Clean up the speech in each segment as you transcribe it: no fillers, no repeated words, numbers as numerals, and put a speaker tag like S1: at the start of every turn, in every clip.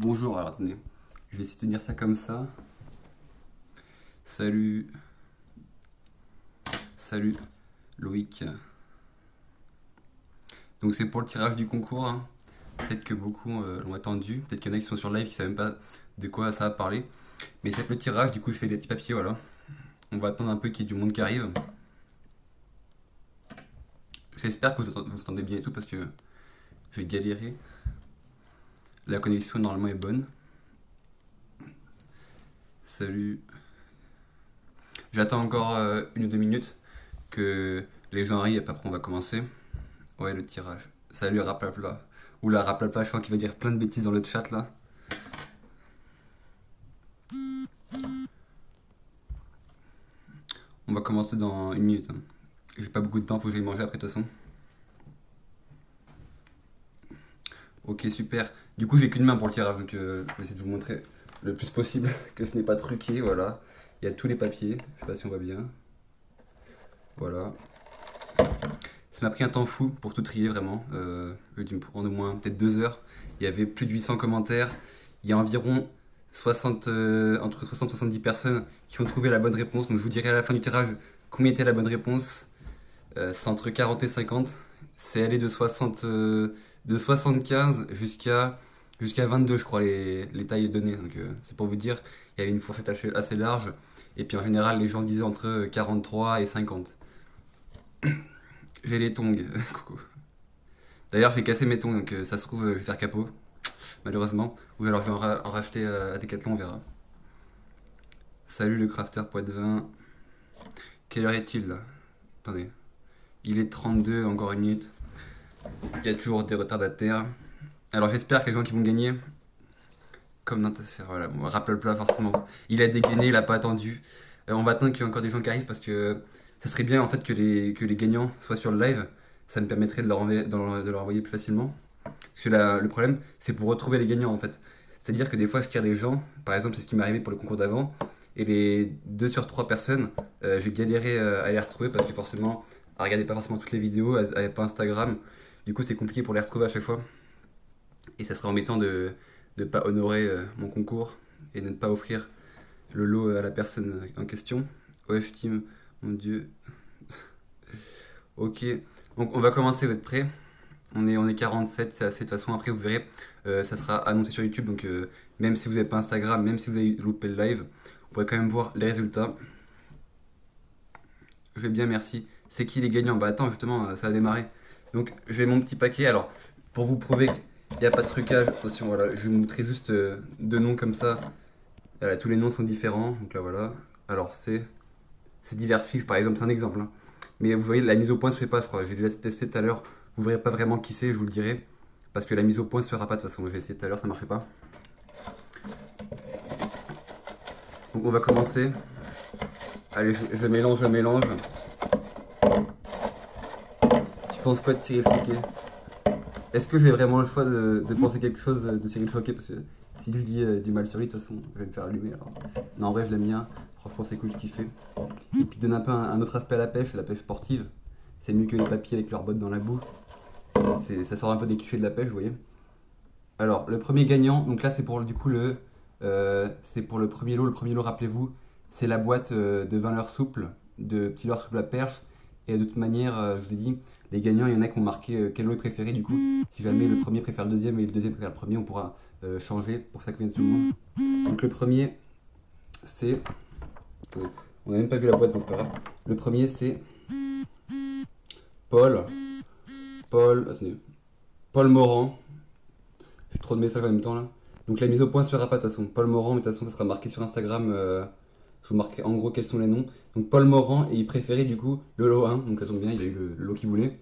S1: Bonjour, alors attendez, je vais essayer de tenir ça comme ça. Salut, salut Loïc. Donc c'est pour le tirage du concours, hein. Peut-être que beaucoup l'ont attendu, peut-être qu'il y en a qui sont sur live qui savent même pas de quoi ça va parler. Mais c'est le tirage, du coup je fais des petits papiers, voilà. On va attendre un peu qu'il y ait du monde qui arrive. J'espère que vous entendez bien et tout parce que j'ai galéré. La connexion normalement est bonne. Salut. J'attends encore 1 ou 2 minutes que les gens arrivent et après on va commencer. Ouais, le tirage. Salut Raplapla. Oula, Raplapla, je crois qu'il va dire plein de bêtises dans le chat là. On va commencer dans 1 minute, hein. J'ai pas beaucoup de temps, faut que j'aille manger après de toute façon. Ok, super. Du coup, j'ai qu'une main pour le tirage, donc je vais essayer de vous montrer le plus possible que ce n'est pas truqué, voilà. Il y a tous les papiers, je sais pas si on voit bien. Voilà. Ça m'a pris un temps fou pour tout trier, vraiment. J'ai dû me prendre au moins peut-être 2 heures. Il y avait plus de 800 commentaires. Il y a environ 60, entre 60 et 70 personnes qui ont trouvé la bonne réponse. Donc je vous dirai à la fin du tirage combien était la bonne réponse. C'est entre 40 et 50. C'est allé de 75 jusqu'à 22, je crois, les tailles données. Donc c'est pour vous dire, il y avait une fourchette assez large. Et puis en général, les gens disaient entre 43 et 50. J'ai les tongs. Coucou. D'ailleurs, j'ai cassé mes tongs, donc ça se trouve, je vais faire capot, malheureusement. Ou alors je vais en racheter à Decathlon, on verra. Salut le crafter Poitvin. Quelle heure est-il là? Attendez. Il est 32, encore 1 minute. Il y a toujours des retardataires. Alors j'espère que les gens qui vont gagner, comme dans ta sœur, voilà, bon, rappelle le plat forcément. Il a dégainé, il a pas attendu. On va attendre qu'il y ait encore des gens qui arrivent parce que ça serait bien en fait que les gagnants soient sur le live. Ça me permettrait de leur envoyer plus facilement. Parce que le problème, c'est pour retrouver les gagnants en fait. C'est-à-dire que des fois, je tire des gens, par exemple, c'est ce qui m'est arrivé pour le concours d'avant, et les 2 sur 3 personnes, j'ai galéré à les retrouver parce que forcément, elles regardaient pas forcément toutes les vidéos, elles n'avaient pas Instagram. Du coup, c'est compliqué pour les retrouver à chaque fois. Et ça serait embêtant de ne pas honorer mon concours et de ne pas offrir le lot à la personne en question. OF Team, mon dieu. Ok, donc on va commencer, vous êtes prêts? On est 47, c'est assez. De toute façon, après, vous verrez, ça sera annoncé sur YouTube. Donc, même si vous n'avez pas Instagram, même si vous avez loupé le live, vous pourrez quand même voir les résultats. Je vais bien, merci. C'est qui les gagnants? Bah, attends, justement, ça a démarré. Donc, j'ai mon petit paquet. Alors, pour vous prouver qu'il n'y a pas de trucage, attention, voilà, je vais vous montrer juste 2 noms comme ça. Voilà, tous les noms sont différents. Donc là, voilà. Alors, c'est divers fiches, par exemple, c'est un exemple, hein. Mais vous voyez, la mise au point se fait pas, je crois. J'ai déjà testé tout à l'heure. Vous verrez pas vraiment qui c'est, je vous le dirai. Parce que la mise au point se fera pas de toute façon. J'ai essayé tout à l'heure, ça marchait pas. Donc on va commencer. Allez, je mélange, je mélange. Tu penses quoi de Cyril Choquet? Est-ce que j'ai vraiment le choix de penser quelque chose de Cyril Choquet? Parce que si je dis du mal sur lui, de toute façon, je vais me faire allumer. Alors. Non, en vrai, je l'aime bien. Franchement, c'est cool ce qu'il fait. Et puis, donne un peu un autre aspect à la pêche sportive. C'est mieux que les papiers avec leurs bottes dans la boue. Ça sort un peu des clichés de la pêche, vous voyez. Alors, le premier gagnant, donc là, c'est pour du coup c'est pour le premier lot. Le premier lot, rappelez-vous, c'est la boîte de 20 leurres souples, de petits leurres souples à perche. Et de toute manière, je vous ai dit, les gagnants, il y en a qui ont marqué quel lot est préféré. Du coup, si jamais le premier préfère le deuxième et le deuxième préfère le premier, on pourra changer pour que ça convienne tout le monde. Donc, le premier, c'est. On n'a même pas vu la boîte, donc c'est pas grave. Le premier, c'est Paul. Attendez. Paul Morand. J'ai trop de messages en même temps là. Donc la mise au point se fera pas de toute façon. Paul Morand, mais de toute façon ça sera marqué sur Instagram. Je vous marquerai en gros quels sont les noms. Donc Paul Morand, et il préférait du coup le lot 1. Donc ça tombe bien, il a eu le lot qu'il voulait.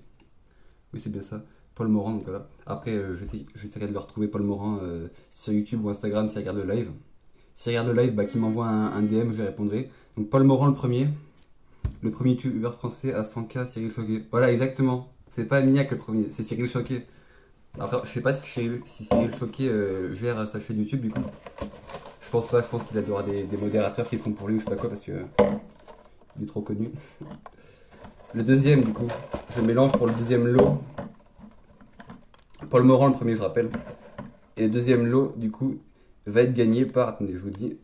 S1: Oui, c'est bien ça. Paul Morand, donc voilà. Après, j'essaierai de le retrouver, Paul Morand, sur YouTube ou Instagram s'il regarde le live. S'il regarde le live, bah, qu'il m'envoie un DM, je lui répondrai. Donc Paul Morand, le premier. Le premier youtubeur français à 100K, Cyril Choquet. Voilà, exactement. C'est pas Mignac le premier, c'est Cyril Choquet. Alors, je sais pas si Cyril Choquet gère sa chaîne YouTube du coup. Je pense pas, je pense qu'il a avoir des modérateurs qui font pour lui ou je sais pas quoi parce que il est trop connu. Le deuxième du coup, je mélange pour le deuxième lot. Paul Morand le premier je rappelle. Et le deuxième lot du coup, va être gagné par, attendez, je vous dis,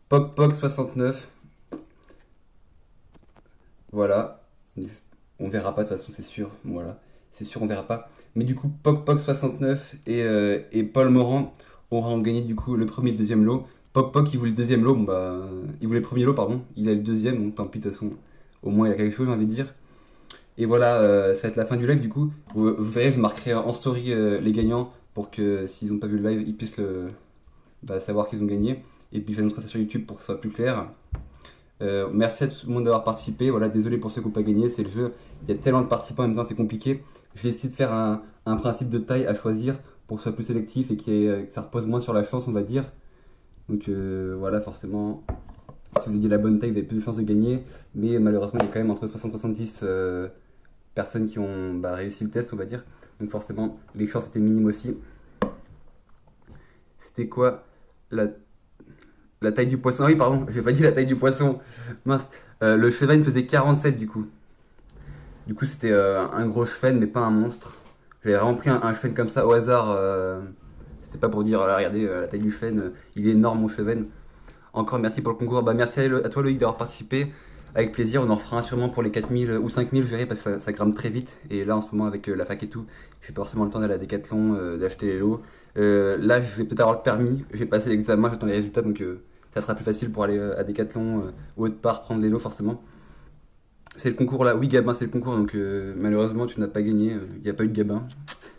S1: PocPoc69. Voilà. On verra pas de toute façon, c'est sûr. Voilà. C'est sûr, on verra pas. Mais du coup, PocPoc69 et Paul Morand auront gagné du coup le premier et le deuxième lot. PocPoc, il voulait le deuxième lot. Bon, bah, il voulait le premier lot, pardon. Il a le deuxième, donc tant pis, de toute façon. Au moins, il a quelque chose, j'ai envie de dire. Et voilà, ça va être la fin du live du coup. Vous verrez, je marquerai en story les gagnants pour que s'ils n'ont pas vu le live, ils puissent savoir qu'ils ont gagné. Et puis je vais montrer ça sur YouTube pour que ce soit plus clair. Merci à tout le monde d'avoir participé. Voilà, désolé pour ceux qui n'ont pas gagné, c'est le jeu. Il y a tellement de participants en même temps, c'est compliqué. Je vais essayer de faire un principe de taille à choisir pour que ce soit plus sélectif et que ça repose moins sur la chance, on va dire. Donc voilà, forcément, si vous aviez la bonne taille, vous avez plus de chances de gagner. Mais malheureusement, il y a quand même entre 60 et 70 personnes qui ont réussi le test, on va dire. Donc forcément, les chances étaient minimes aussi. C'était quoi la taille du poisson? Ah oui, pardon, j'ai pas dit la taille du poisson. Mince. Le cheval faisait 47 du coup. Du coup, c'était un gros cheval, mais pas un monstre. J'avais vraiment pris un cheval comme ça au hasard. C'était pas pour dire, ah, regardez la taille du cheval, il est énorme mon cheval. Encore merci pour le concours. Bah, merci à toi Loïc d'avoir participé. Avec plaisir, on en refera un sûrement pour les 4000 ou 5000, je verrai, parce que ça grimpe très vite. Et là, en ce moment, avec la fac et tout, j'ai pas forcément le temps d'aller à Decathlon, d'acheter les lots. Là, je vais peut-être avoir le permis. J'ai passé l'examen, j'attends les résultats, donc ça sera plus facile pour aller à Decathlon ou autre part prendre les lots, forcément. C'est le concours là. Oui, Gabin, c'est le concours, donc malheureusement, tu n'as pas gagné. Il n'y a pas eu de Gabin.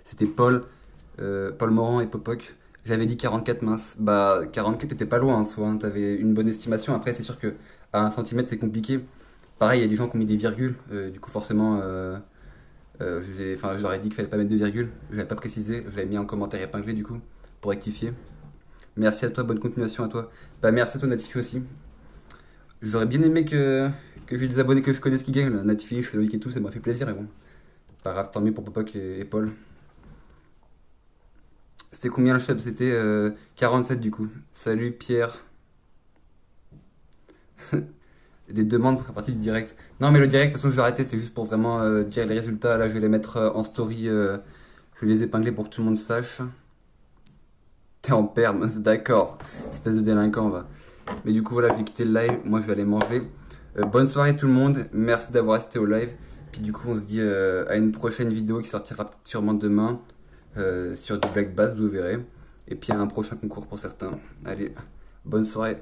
S1: C'était Paul Morand et Popoc. J'avais dit 44, mince. Bah, 44 t'étais pas loin en soi, hein. T'avais une bonne estimation. Après, c'est sûr que à 1 centimètre, c'est compliqué. Pareil, il y a des gens qui ont mis des virgules. Du coup, forcément, je leur ai dit qu'il fallait pas mettre de virgule. Je l'avais pas précisé. Je l'avais mis en commentaire épinglé, du coup, pour rectifier. Merci à toi, bonne continuation à toi. Bah, merci à toi, Natifi aussi. J'aurais bien aimé que j'ai des abonnés que je connaisse qui gagnent. Natifi, je fais Loïc et tout, ça m'a fait plaisir. Et bon, pas grave, tant mieux pour Popoc et Paul. C'était combien le chef? C'était 47 du coup. Salut Pierre. Des demandes pour faire partie du direct. Non mais le direct, de toute façon je vais arrêter, c'est juste pour vraiment dire les résultats. Là je vais les mettre en story, je vais les épingler pour que tout le monde sache. T'es en perme, d'accord. Espèce de délinquant va. Mais du coup voilà, je vais quitter le live, moi je vais aller manger. Bonne soirée tout le monde, merci d'avoir resté au live. Puis du coup on se dit à une prochaine vidéo qui sortira peut-être sûrement demain. Sur du Black Bass, vous verrez. Et puis un prochain concours pour certains. Allez, bonne soirée.